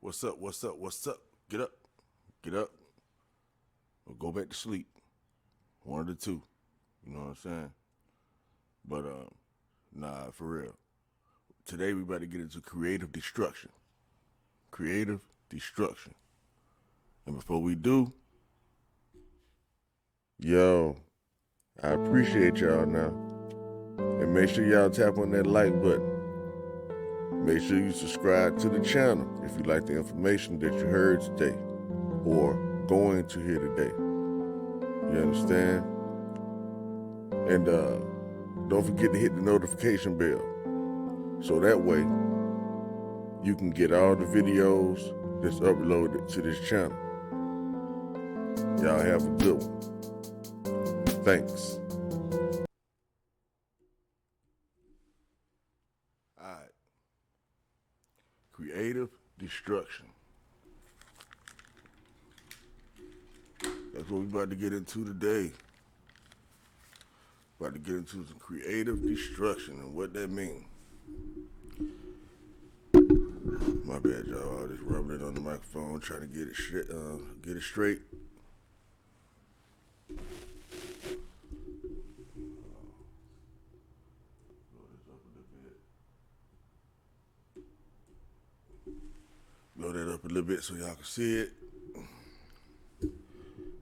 What's up? What's up? What's up? Get up. Get up. Or go back to sleep. One of the two. You know what I'm saying? But nah, for real. Today we about to get into creative destruction. Creative destruction. And before we do, yo, I appreciate y'all now. And make sure y'all tap on that like button. Make sure you subscribe to the channel if you like the information that you heard today or going to hear today. You understand? And don't forget to hit the notification bell so that way you can get all the videos that's uploaded to this channel. Y'all have a good one. Thanks. All right. Creative destruction. That's what we're about to get into today. About to get into some creative destruction and what that means. My bad, y'all. All this rubbing on the microphone, trying to get it straight. Blow that up a little bit so y'all can see it.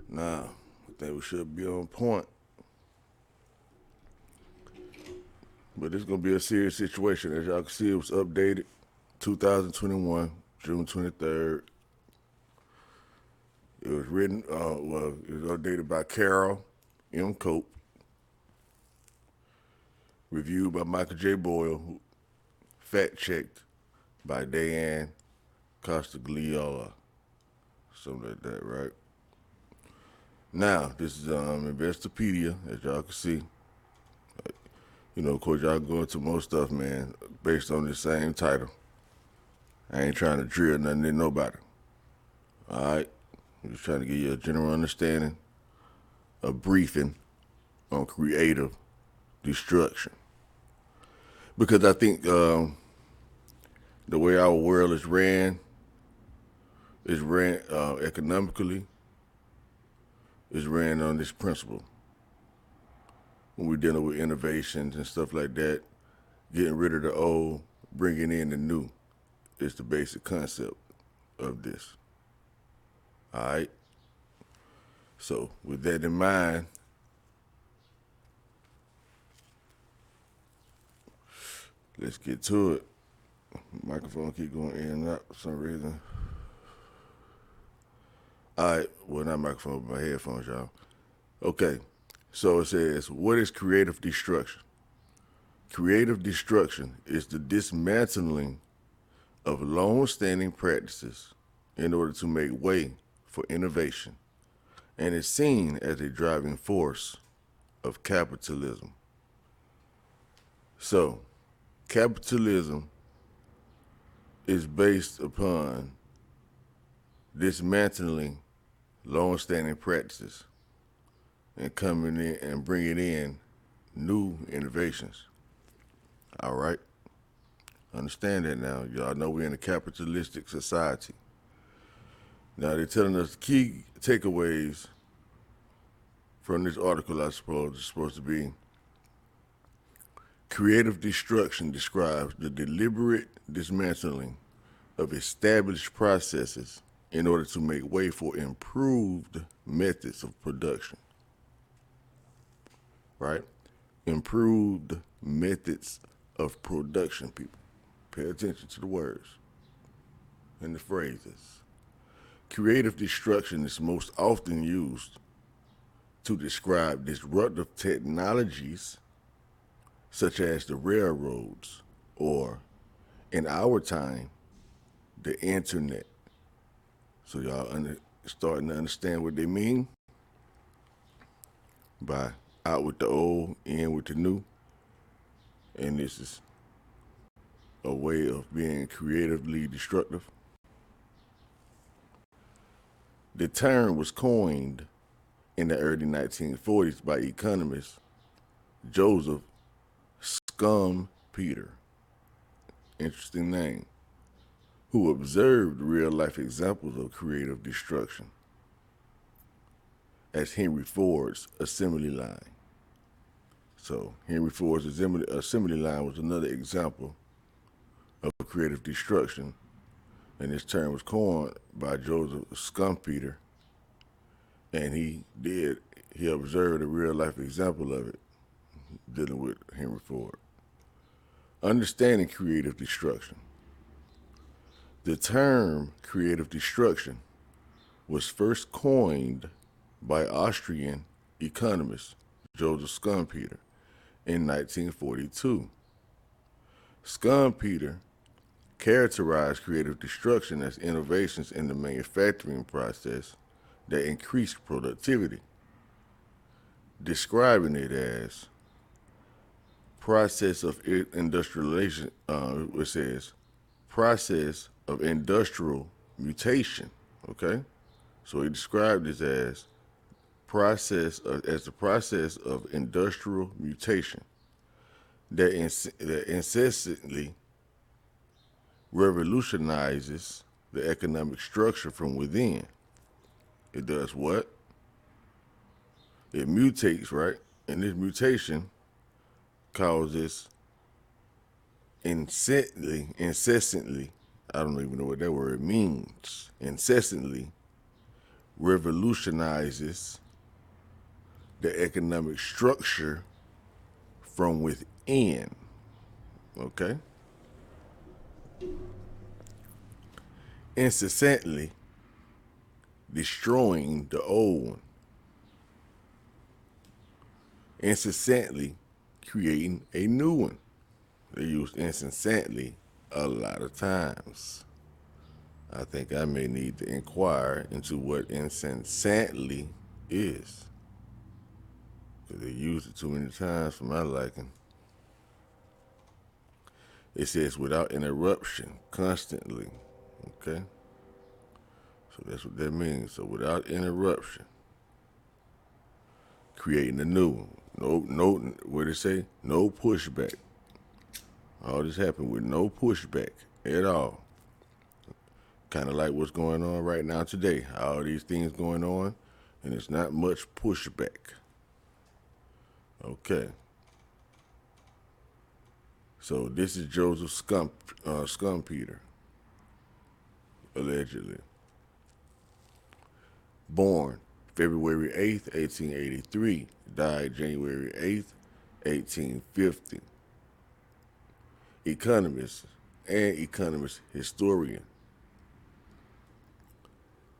Now, I think we should be on point. But it's gonna be a serious situation. As y'all can see, it was updated 2021, June 23rd. It was written, it was updated by Carol M. Cope. Reviewed by Michael J. Boyle. Fact checked by Diane Costagliola. Something like that, right? Now, this is Investopedia, as y'all can see. You know, of course, y'all go into most stuff, man, based on the same title. I ain't trying to drill nothing in nobody. All right? I'm just trying to give you a general understanding, a briefing on creative destruction. Because I think the way our world is ran economically, is ran on this principle. When we're dealing with innovations and stuff like that, getting rid of the old, bringing in the new is the basic concept of this. All right? So, with that in mind, let's get to it. Microphone keep going in and out for some reason. All right, well, not microphone, but my headphones, y'all. Okay, so it says, what is creative destruction? Creative destruction is the dismantling of long-standing practices in order to make way for innovation, and is seen as a driving force of capitalism. So, capitalism is based upon dismantling long-standing practices and coming in and bringing in new innovations. All right? Understand that now. Y'all know we're in a capitalistic society. Now they're telling us key takeaways from this article, I suppose, is supposed to be creative destruction describes the deliberate dismantling of established processes in order to make way for improved methods of production. Right? Improved methods of production, people. Pay attention to the words and the phrases. Creative destruction is most often used to describe disruptive technologies such as the railroads or, in our time, the internet. So y'all starting to understand what they mean by out with the old, in with the new. And this is a way of being creatively destructive. The term was coined in the early 1940s by economist Joseph Schumpeter, interesting name, who observed real-life examples of creative destruction, as Henry Ford's assembly line. So Henry Ford's assembly line was another example of creative destruction, and this term was coined by Joseph Schumpeter, and he observed a real-life example of it dealing with Henry Ford. Understanding creative destruction. The term creative destruction was first coined by Austrian economist Joseph Schumpeter in 1942. Schumpeter characterized creative destruction as innovations in the manufacturing process that increased productivity, describing it as process of industrialization. It says process of industrial mutation. Okay, so he described this as the process of industrial mutation that incessantly revolutionizes the economic structure from within. It does what? It mutates, right? And this mutation causes incessantly, I don't even know what that word means, incessantly revolutionizes the economic structure from within. Okay? Incessantly destroying the old one. Incessantly creating a new one. They use incessantly a lot of times. I think I may need to inquire into what incessantly is, because they use it too many times for my liking. It says without interruption, constantly. Okay? So that's what that means. So without interruption, creating a new one. No, what did it say? No pushback. All this happened with no pushback at all. Kind of like what's going on right now today. All these things going on, and it's not much pushback. Okay. So this is Joseph Schumpeter, allegedly. Born February 8th, 1883. Died January 8th, 1850. Economist and economist historian.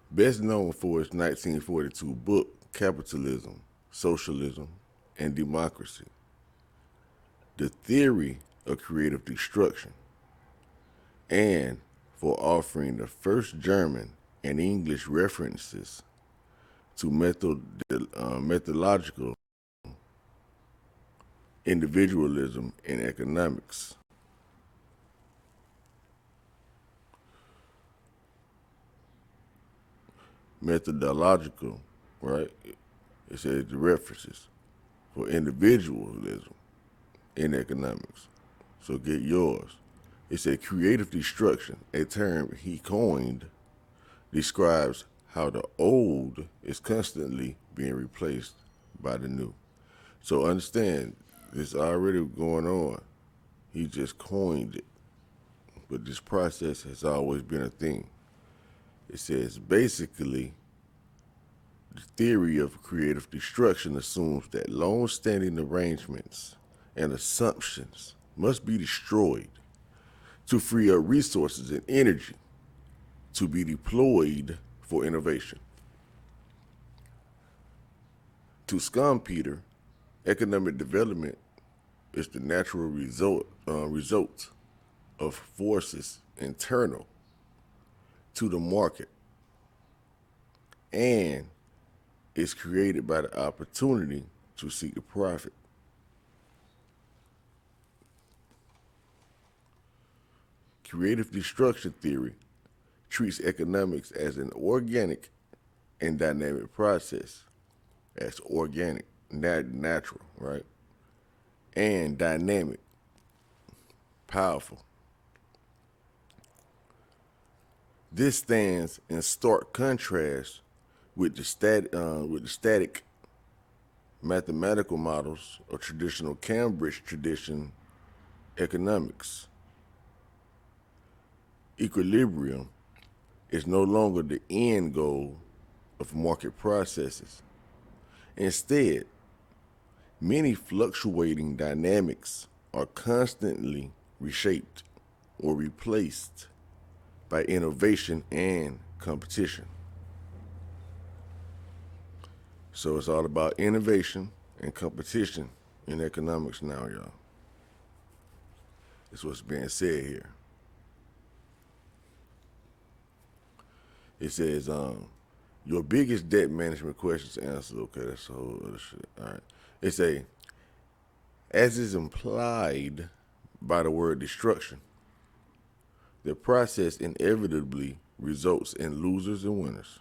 Best known for his 1942 book, Capitalism, Socialism, and Democracy. The Theory of Creative Destruction, and for offering the first German and English references to methodological individualism in economics. Methodological, right? It says the references for individualism in economics. So get yours. It said creative destruction, a term he coined, describes how the old is constantly being replaced by the new. So understand, this already going on. He just coined it. But this process has always been a thing. It says basically, the theory of creative destruction assumes that long-standing arrangements and assumptions must be destroyed to free up resources and energy to be deployed for innovation. To Schumpeter, economic development is the natural result of forces internal to the market and is created by the opportunity to seek the profit. Creative destruction theory treats economics as an organic and dynamic process. That's organic, natural, right? And dynamic, powerful. This stands in stark contrast with the static mathematical models of traditional Cambridge tradition economics. Equilibrium is no longer the end goal of market processes. Instead, many fluctuating dynamics are constantly reshaped or replaced by innovation and competition. So it's all about innovation and competition in economics now, y'all. That's what's being said here. It says, your biggest debt management questions answered. Okay, that's a whole other shit. All right. It say, as is implied by the word destruction, the process inevitably results in losers and winners.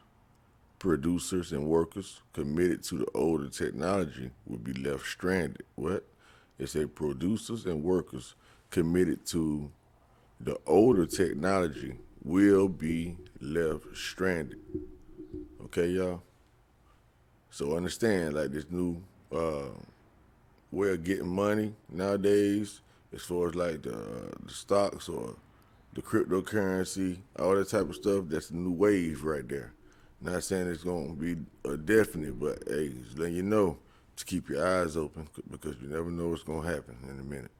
Producers and workers committed to the older technology will be left stranded. What? It say producers and workers committed to the older technology will be left stranded. Okay, y'all? So understand, like this new way of getting money nowadays, as far as like the stocks or the cryptocurrency, all that type of stuff, that's the new wave right there. Not saying it's going to be a definite, but hey, just letting you know to keep your eyes open because you never know what's going to happen in a minute.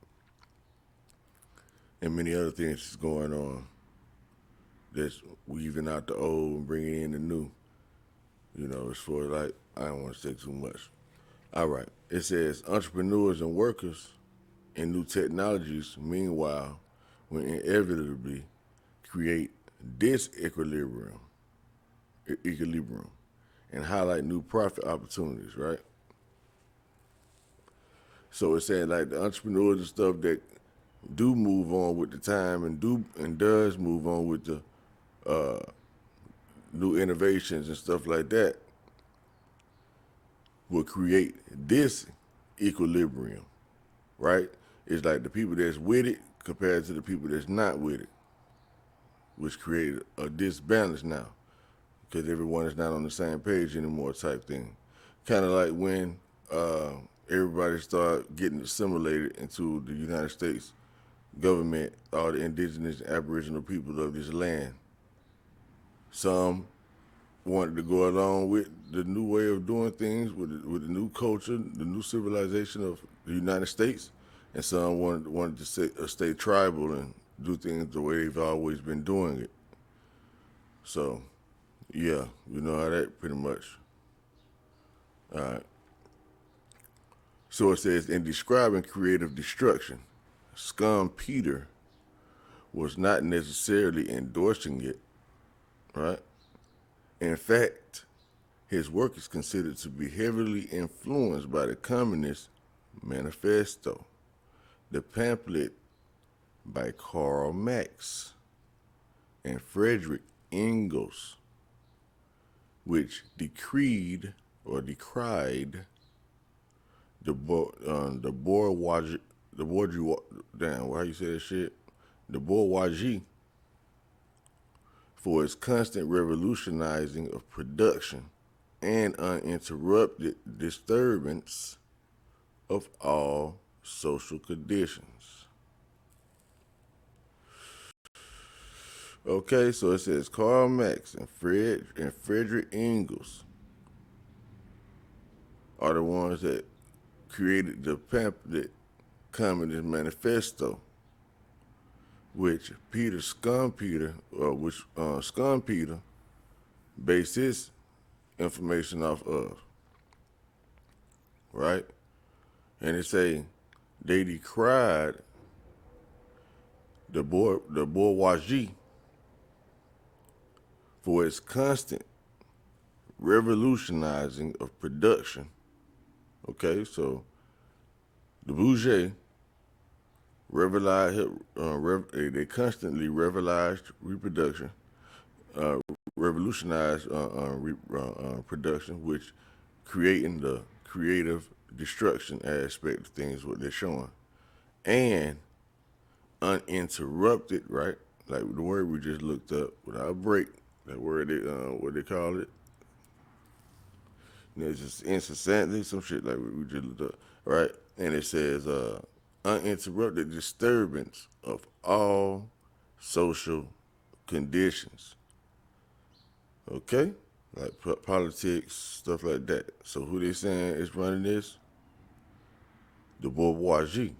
And many other things is going on that's weaving out the old and bringing in the new. You know, as far as like, I don't want to say too much. All right. It says entrepreneurs and workers in new technologies, meanwhile, will inevitably create disequilibrium equilibrium and highlight new profit opportunities, right? So it's saying like the entrepreneurs and stuff that do move on with the time and does move on with the new innovations and stuff like that will create this equilibrium, right? It's like the people that's with it compared to the people that's not with it, which create a disbalance now because everyone is not on the same page anymore type thing. Kind of like when everybody started getting assimilated into the United States government, all the indigenous aboriginal people of this land. Some wanted to go along with the new way of doing things, with the new culture, the new civilization of the United States, and some wanted to stay tribal and do things the way they've always been doing it. So, yeah, you know how that pretty much. All right. So it says, in describing creative destruction, Scum Peter was not necessarily endorsing it, right? In fact, his work is considered to be heavily influenced by the Communist Manifesto, the pamphlet by Karl Marx and Frederick Engels, which decried the bourgeois, damn, how you say that shit? The bourgeoisie for its constant revolutionizing of production and uninterrupted disturbance of all social conditions. Okay, so it says Karl Marx and Frederick Engels are the ones that created the pamphlet Communist Manifesto, which Scum Peter based his information off of, right? And it say they decried the bourgeoisie for its constant revolutionizing of production. Okay, so the bourgeois they constantly revolutionized reproduction, revolutionized production, which creating the creative destruction aspect of things, what they're showing, and uninterrupted, right? like the word we just looked up without a break. That word, what they call it? It's just incessantly, some shit like we just looked up, right? And it says uninterrupted disturbance of all social conditions. Okay, like politics, stuff like that. So who they saying is running this? The bourgeoisie.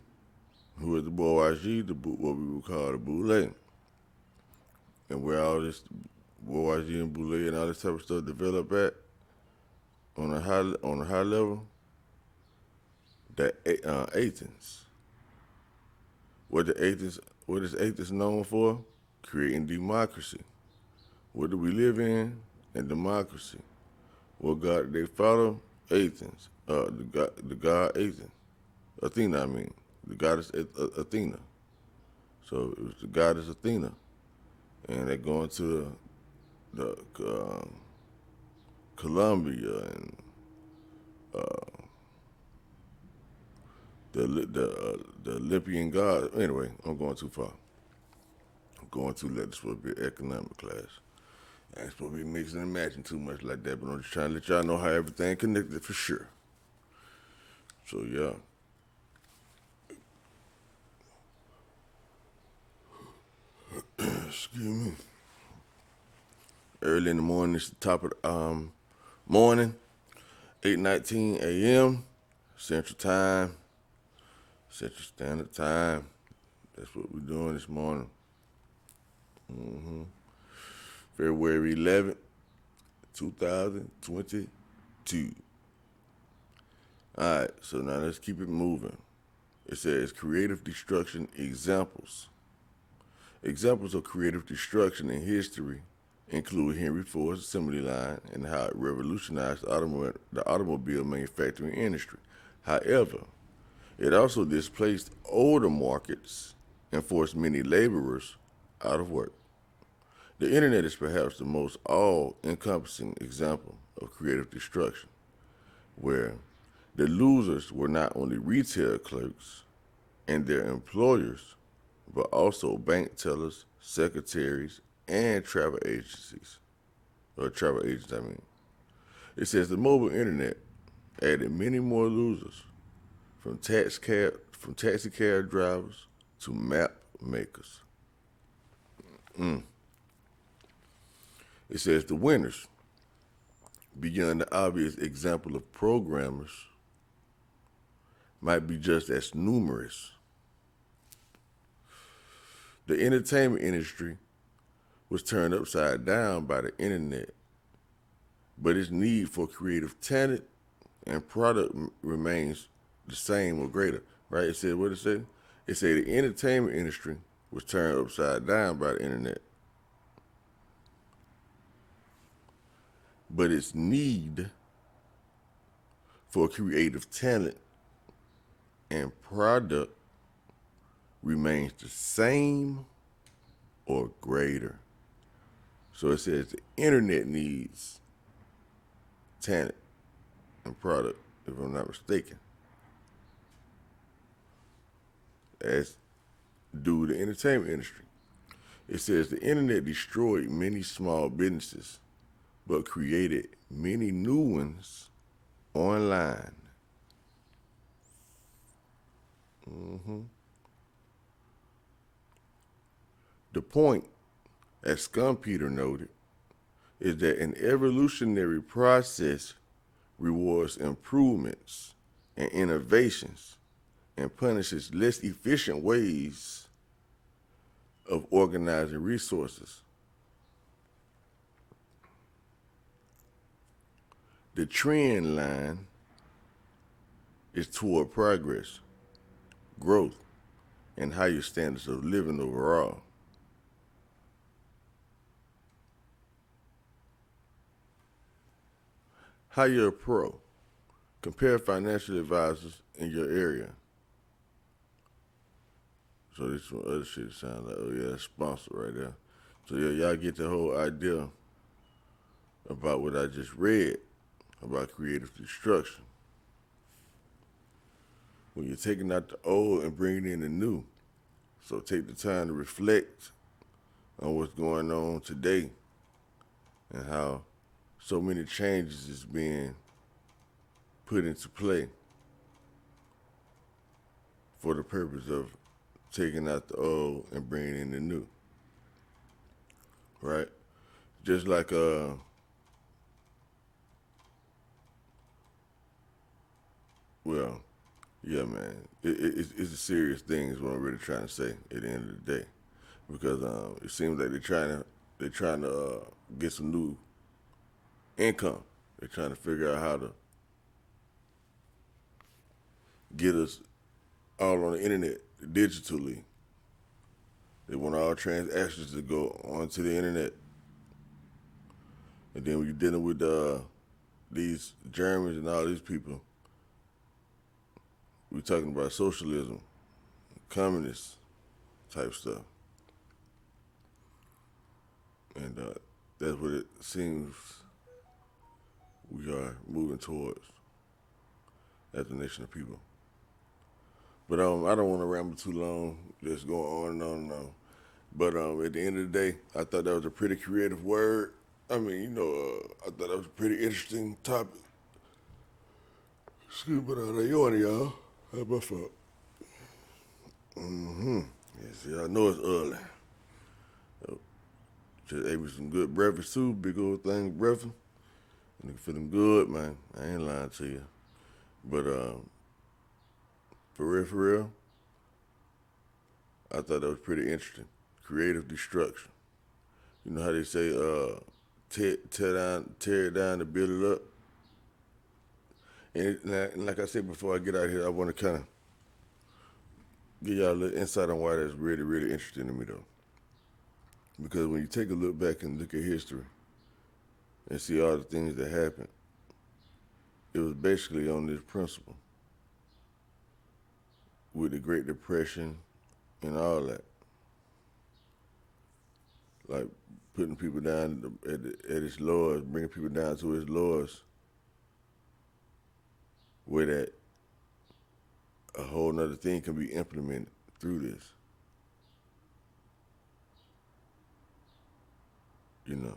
Who is the bourgeoisie? What we would call the boule. And where all this bourgeoisie and boule and all this type of stuff develop at on a high level, that Athens. What is Athens known for? Creating democracy. What do we live in? In democracy. What god did they follow? Athens. The god Athens. Athena, I mean. The goddess Athena. So it was the goddess Athena. And they go into the Columbia and the Olympian god. Anyway, I'm going too far. I'm going too late. It's supposed to be an economic class. I ain't supposed to be mixing and matching too much like that, but I'm just trying to let y'all know how everything connected for sure. So yeah. Excuse me. Early in the morning, it's the top of the morning, 8:19 a.m. Central Time, Central Standard Time. That's what we're doing this morning. February 11th, 2022. All right, so now let's keep it moving. It says creative destruction examples. Examples of creative destruction in history include Henry Ford's assembly line and how it revolutionized the automobile manufacturing industry. However, it also displaced older markets and forced many laborers out of work. The internet is perhaps the most all-encompassing example of creative destruction, where the losers were not only retail clerks and their employers, but also bank tellers, secretaries, and travel agencies. Or travel agents, I mean. It says the mobile internet added many more losers, from taxi cab drivers to map makers. It says the winners, beyond the obvious example of programmers, might be just as numerous. The entertainment industry was turned upside down by the internet, but its need for creative talent and product remains the same or greater. Right? It said what it said? It said the entertainment industry was turned upside down by the internet, but its need for creative talent and product remains the same or greater. So it says the internet needs talent and product, if I'm not mistaken, as do the entertainment industry. It says the internet destroyed many small businesses, but created many new ones online. The point, as Scumpeter noted, is that an evolutionary process rewards improvements and innovations and punishes less efficient ways of organizing resources. The trend line is toward progress, growth, and higher standards of living overall. Hire a pro. Compare financial advisors in your area. So this one other shit sounds like, oh yeah, that's sponsored right there. So yeah, y'all get the whole idea about what I just read about creative destruction. When you're taking out the old and bringing in the new. So take the time to reflect on what's going on today and how so many changes is being put into play for the purpose of taking out the old and bringing in the new, right? Just like well, yeah, man, it's a serious thing is what I'm really trying to say at the end of the day, because it seems like they're trying to get some new income. They're trying to figure out how to get us all on the internet digitally. They want all transactions to go onto the internet. And then when you're dealing with these Germans and all these people, we're talking about socialism, communist type stuff. And that's what it seems we are moving towards as a nation of people. But I don't want to ramble too long, just go on and on and on. But at the end of the day, I thought that was a pretty creative word. I mean, I thought that was a pretty interesting topic. Excuse me, but you on y'all. That's my fault. Yes, yeah, I know it's early. Just ate me some good breakfast too, big old thing of breakfast. Nigga feeling good, man. I ain't lying to you. But for real, I thought that was pretty interesting. Creative destruction. You know how they say, tear it down to build it up. And like I said before I get out here, I want to kind of give y'all a little insight on why that's really, really interesting to me, though. Because when you take a look back and look at history and see all the things that happened, it was basically on this principle with the Great Depression and all that. Like putting people down at its lowest, bringing people down to its lowest, where that a whole nother thing can be implemented through this, you know.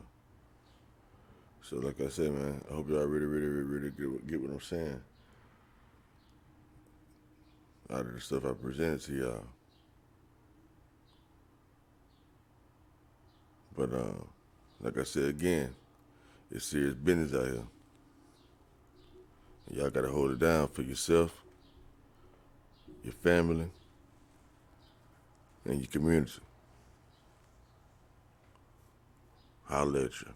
So like I said, man, I hope y'all really, really, really, really get what I'm saying out of the stuff I presented to y'all. But like I said again, it's serious business out here. Y'all gotta hold it down for yourself, your family, and your community. Holla at you.